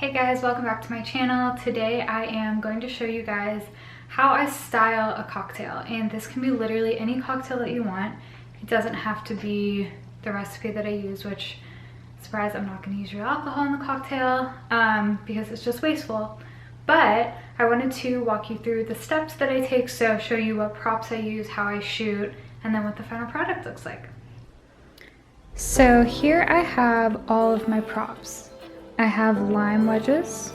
Hey guys, welcome back to my channel. Today I am going to show you guys how I style a cocktail, and this can be literally any cocktail that you want. It doesn't have to be the recipe that I use, which, surprise, I'm not going to use real alcohol in the cocktail because it's just wasteful. But I wanted to walk you through the steps that I take, so show you what props I use, how I shoot, and then what the final product looks like. So here I have all of my props. I have lime wedges,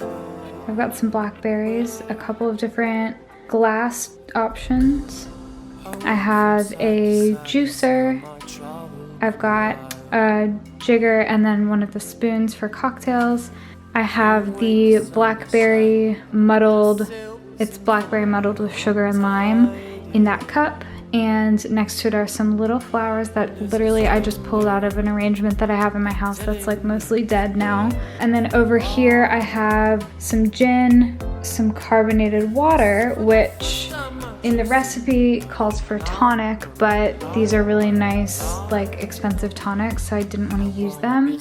I've got some blackberries, a couple of different glass options. I have a juicer, I've got a jigger and then one of the spoons for cocktails. I have the blackberry muddled, it's blackberry muddled with sugar and lime in that cup. And next to it are some little flowers that literally I just pulled out of an arrangement that I have in my house that's like mostly dead now. And then over here I have some gin, some carbonated water, which in the recipe calls for tonic, but these are really nice, like expensive tonics, so I didn't want to use them.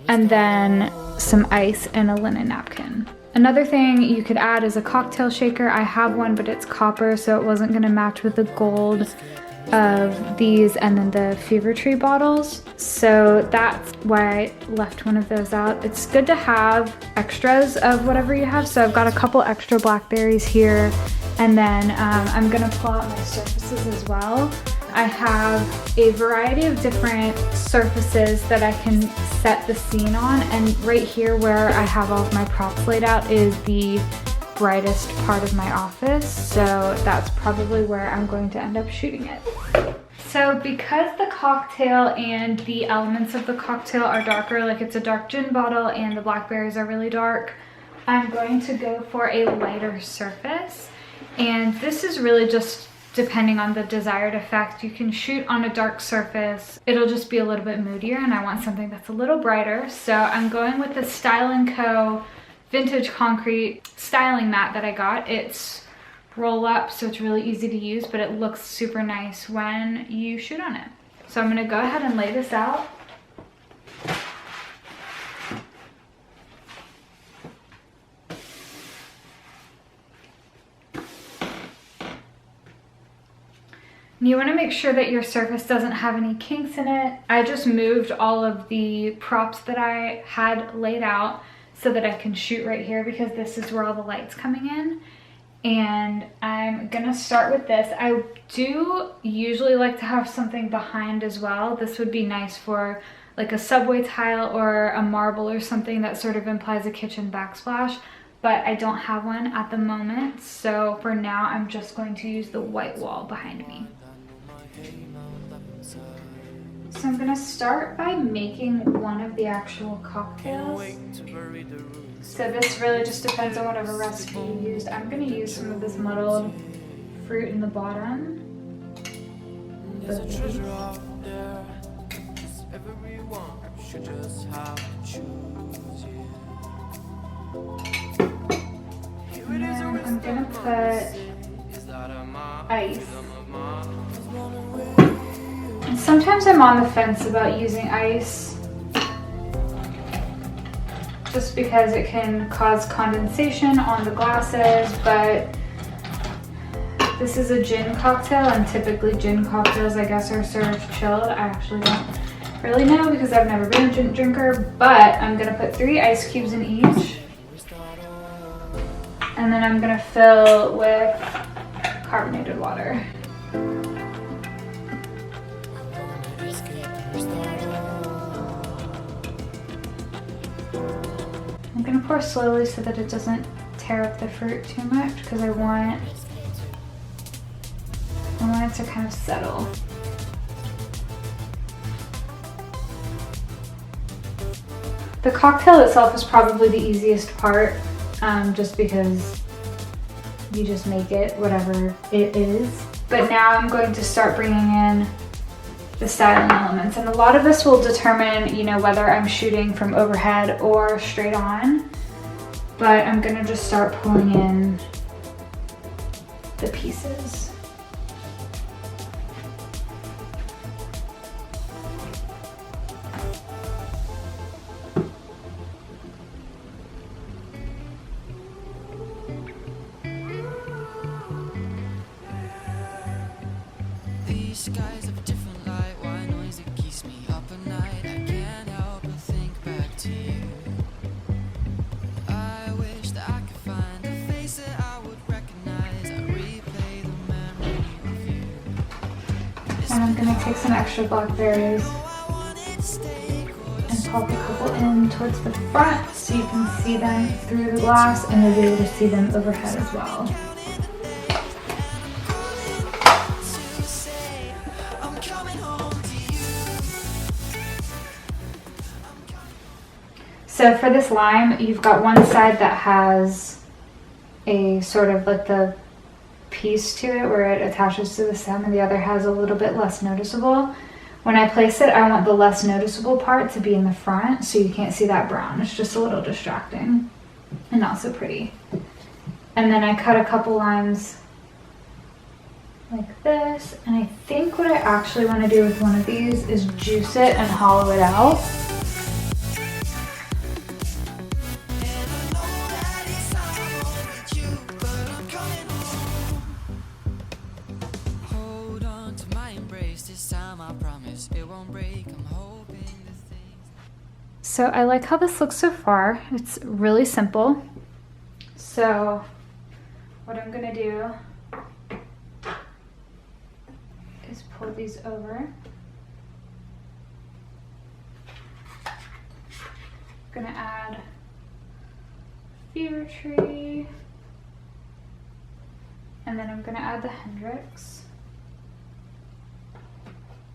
And then some ice and a linen napkin. Another thing you could add is a cocktail shaker. I have one, but it's copper, so it wasn't gonna match with the gold of these and then the Fever Tree bottles. So that's why I left one of those out. It's good to have extras of whatever you have. So I've got a couple extra blackberries here, and then I'm gonna pull out my surfaces as well. I have a variety of different surfaces that I can set the scene on, and right here where I have all of my props laid out is the brightest part of my office, so that's probably where I'm going to end up shooting it. So because the cocktail and the elements of the cocktail are darker, like it's a dark gin bottle and the blackberries are really dark, I'm going to go for a lighter surface, and this is really just depending on the desired effect. You can shoot on a dark surface, it'll just be a little bit moodier, and I want something that's a little brighter. So I'm going with the Style & Co. Vintage Concrete styling mat that I got. It's roll up, so it's really easy to use, but it looks super nice when you shoot on it. So I'm gonna go ahead and lay this out. You want to make sure that your surface doesn't have any kinks in it. I just moved all of the props that I had laid out so that I can shoot right here, because this is where all the light's coming in. And I'm gonna start with this. I do usually like to have something behind as well. This would be nice for like a subway tile or a marble or something that sort of implies a kitchen backsplash, but I don't have one at the moment. So for now, I'm just going to use the white wall behind me. So I'm gonna start by making one of the actual cocktails. So this really just depends on whatever recipe you used. I'm gonna use some of this muddled fruit in the bottom. And then I'm gonna put ice. And sometimes I'm on the fence about using ice, just because it can cause condensation on the glasses, but this is a gin cocktail, and typically gin cocktails, I guess, are served chilled. I actually don't really know because I've never been a gin drinker, but I'm gonna put 3 ice cubes in each. And then I'm gonna fill with carbonated water. I'm gonna pour slowly so that it doesn't tear up the fruit too much, because I want it to kind of settle. The cocktail itself is probably the easiest part, just because you just make it whatever it is. But now I'm going to start bringing in the styling elements, and a lot of this will determine, you know, whether I'm shooting from overhead or straight on, but I'm gonna just start pulling in the pieces. skies of different light, why noise that keeps me up at night. I can't help but think back to you. I wish that I could find a face that I would recognize. I replay the memory of you. And I'm gonna take some extra blackberries and pop a couple in towards the front so you can see them through the glass and you'll be able to see them overhead as well. So for this lime, you've got one side that has a sort of like the piece to it where it attaches to the stem, and the other has a little bit less noticeable. When I place it, I want the less noticeable part to be in the front so you can't see that brown. It's just a little distracting and not so pretty. And then I cut a couple limes like this, and I think what I actually want to do with one of these is juice it and hollow it out. So I like how this looks so far. It's really simple. So what I'm gonna do is pull these over. Gonna add Fever Tree, and then I'm gonna add the Hendrix.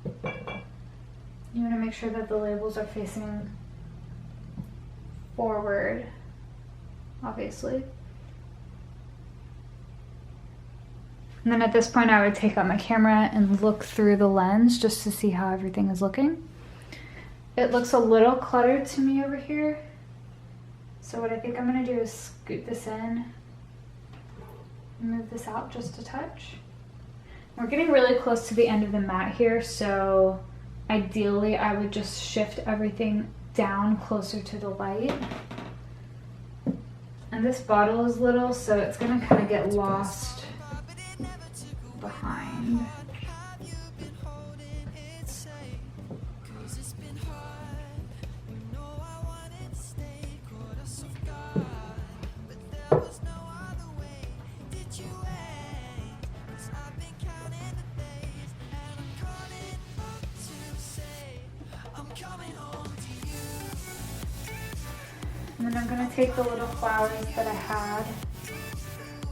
You wanna make sure that the labels are facing forward, obviously. And then at this point I would take out my camera and look through the lens just to see how everything is looking. It looks a little cluttered to me over here. So what I think I'm gonna do is scoot this in and move this out just a touch. We're getting really close to the end of the mat here, so ideally I would just shift everything down closer to the light. And this bottle is little, so it's gonna kind of get lost behind. And then I'm going to take the little flowers that I had,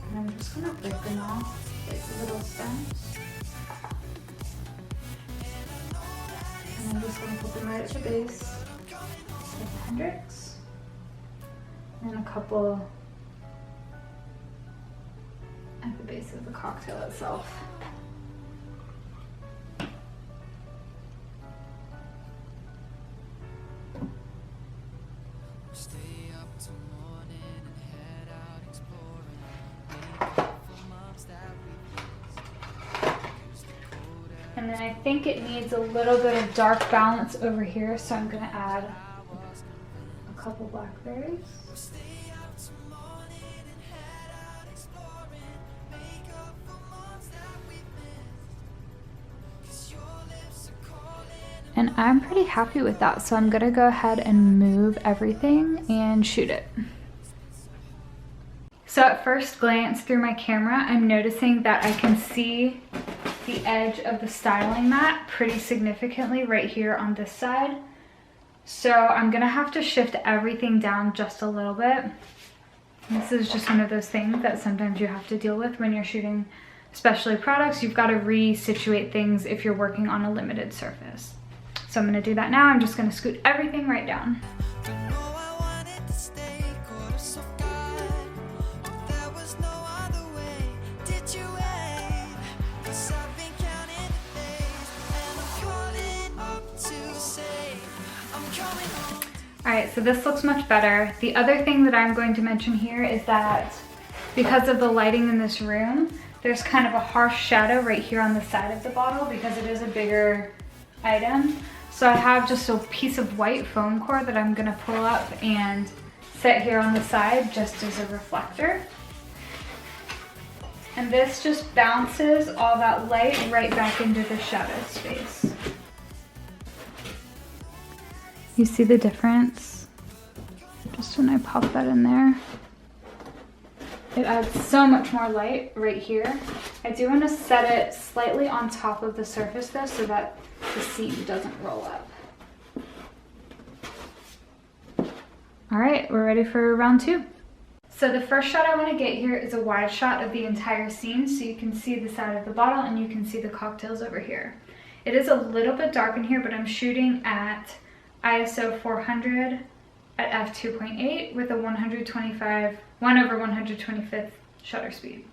and I'm just going to break them off like little stems. And I'm just going to put them right at the base of the Hendrix, and a couple at the base of the cocktail itself. And then I think it needs a little bit of dark balance over here, so I'm going to add a couple blackberries. And I'm pretty happy with that, so I'm going to go ahead and move everything and shoot it. So at first glance through my camera, I'm noticing that I can see the edge of the styling mat pretty significantly right here on this side. So I'm gonna have to shift everything down just a little bit. This is just one of those things that sometimes you have to deal with when you're shooting, especially products. You've got to resituate things if you're working on a limited surface. So I'm gonna do that now. I'm just gonna scoot everything right down. Alright, so this looks much better. The other thing that I'm going to mention here is that because of the lighting in this room, there's kind of a harsh shadow right here on the side of the bottle because it is a bigger item. So I have just a piece of white foam core that I'm gonna pull up and set here on the side just as a reflector. And this just bounces all that light right back into the shadow space. You see the difference? Just when I pop that in there. It adds so much more light right here. I do want to set it slightly on top of the surface though, so that the seam doesn't roll up. All right, we're ready for round 2. So the first shot I want to get here is a wide shot of the entire scene, so you can see the side of the bottle and you can see the cocktails over here. It is a little bit dark in here, but I'm shooting at ISO 400 at f2.8 with a 1/125th shutter speed.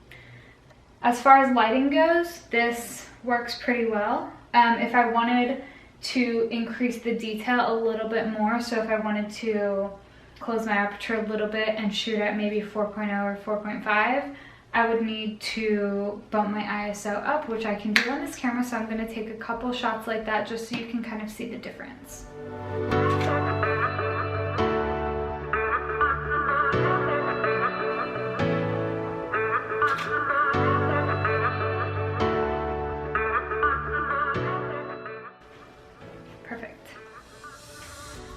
As far as lighting goes, this works pretty well. If I wanted to increase the detail a little bit more, so if I wanted to close my aperture a little bit and shoot at maybe 4.0 or 4.5, I would need to bump my ISO up, which I can do on this camera, so I'm going to take a couple shots like that just so you can kind of see the difference.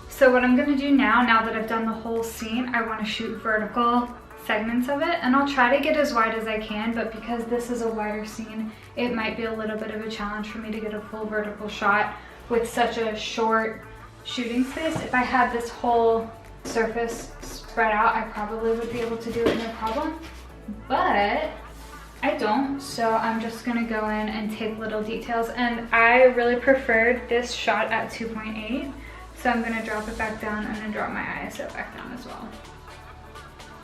So what I'm gonna do now that I've done the whole scene, I wanna shoot vertical segments of it, and I'll try to get as wide as I can, but because this is a wider scene, it might be a little bit of a challenge for me to get a full vertical shot with such a short shooting space. If I had this whole surface spread out, I probably would be able to do it no problem, but I don't, so I'm just gonna go in and take little details, and I really preferred this shot at 2.8. So I'm gonna drop it back down and then drop my ISO back down as well.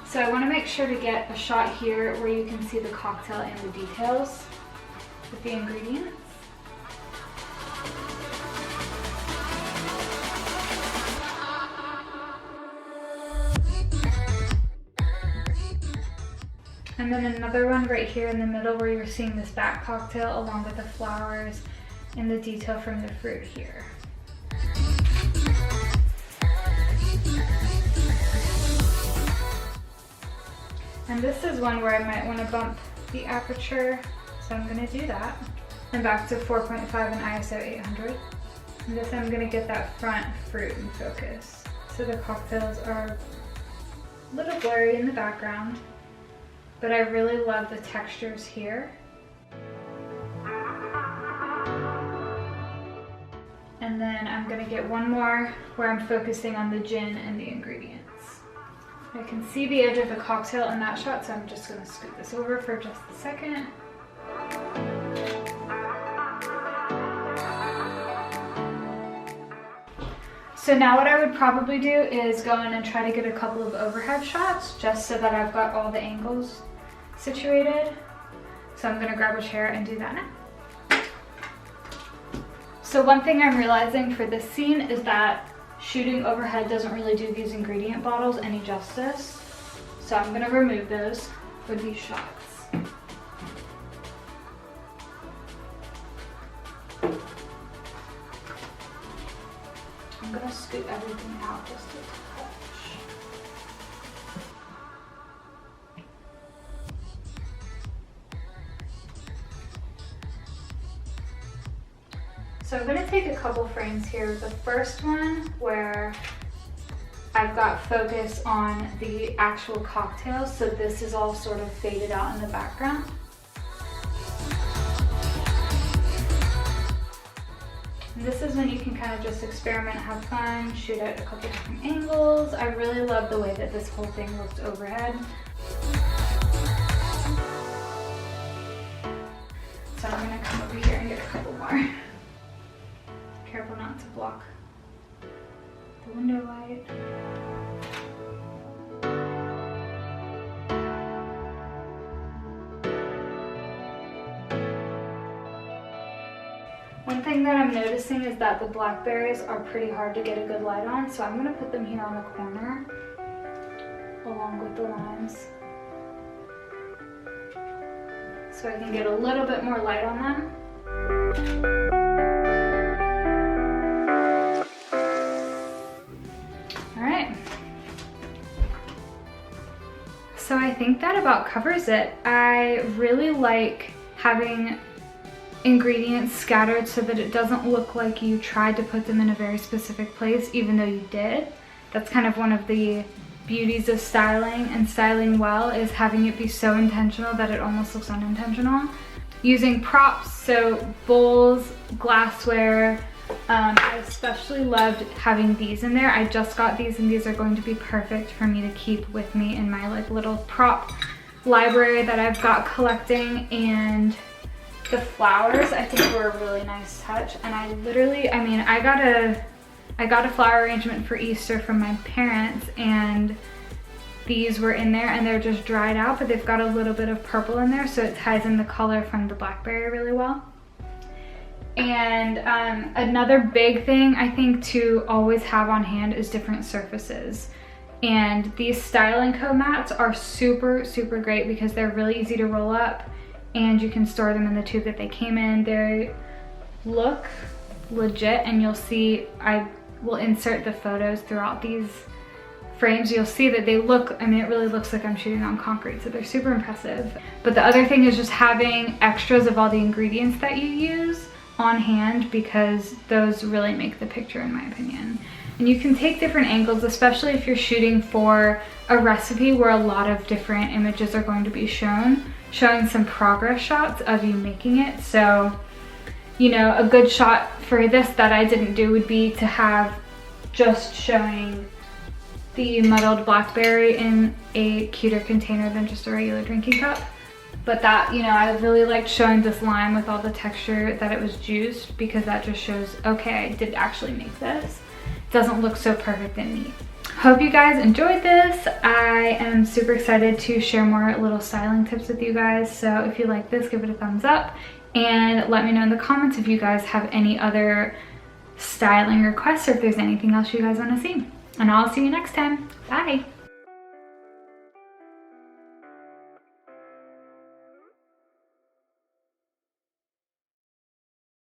So I wanna make sure to get a shot here where you can see the cocktail and the details with the ingredients. And then another one right here in the middle where you're seeing this back cocktail along with the flowers and the detail from the fruit here. And this is one where I might want to bump the aperture, so I'm going to do that. And back to 4.5 and ISO 800. And this I'm going to get that front fruit in focus. So the cocktails are a little blurry in the background, but I really love the textures here. And then I'm going to get one more where I'm focusing on the gin and the ingredients. I can see the edge of the cocktail in that shot, so I'm just going to scoot this over for just a second. So now what I would probably do is go in and try to get a couple of overhead shots just so that I've got all the angles situated. So I'm going to grab a chair and do that now. So one thing I'm realizing for this scene is that shooting overhead doesn't really do these ingredient bottles any justice. So I'm gonna remove those for these shots. I'm gonna scoot everything out just a touch. So I'm gonna take a couple frames here. The first one where I've got focus on the actual cocktail, so this is all sort of faded out in the background. And this is when you can kind of just experiment, have fun, shoot at a couple different angles. I really love the way that this whole thing looks overhead. So I'm gonna come over here and get a couple more. Careful not to block the window light. One thing that I'm noticing is that the blackberries are pretty hard to get a good light on, so I'm going to put them here on the corner along with the limes so I can get a little bit more light on them. so I think that about covers it. I really like having ingredients scattered so that it doesn't look like you tried to put them in a very specific place, even though you did. That's kind of one of the beauties of styling, and styling well is having it be so intentional that it almost looks unintentional. Using props, so bowls, glassware. I especially loved having these in there. I just got these, and these are going to be perfect for me to keep with me in my like little prop library that I've got collecting. And the flowers I think were a really nice touch, and I mean, I got a flower arrangement for Easter from my parents, and these were in there, and they're just dried out, but they've got a little bit of purple in there, so it ties in the color from the blackberry really well. And another big thing I think to always have on hand is different surfaces. And these Style & Co mats are super, super great because they're really easy to roll up, and you can store them in the tube that they came in. They look legit, and you'll see, I will insert the photos throughout these frames. You'll see that they look, I mean, it really looks like I'm shooting on concrete, so they're super impressive. But the other thing is just having extras of all the ingredients that you use on hand, because those really make the picture, in my opinion. And you can take different angles, especially if you're shooting for a recipe where a lot of different images are going to be shown, showing some progress shots of you making it. So, you know, a good shot for this that I didn't do would be to have just showing the muddled blackberry in a cuter container than just a regular drinking cup. But that, you know, I really liked showing this lime with all the texture that it was juiced, because that just shows, okay, I did actually make this. It doesn't look so perfect and neat. Hope you guys enjoyed this. I am super excited to share more little styling tips with you guys. So if you like this, give it a thumbs up, and let me know in the comments if you guys have any other styling requests, or if there's anything else you guys want to see. And I'll see you next time. Bye.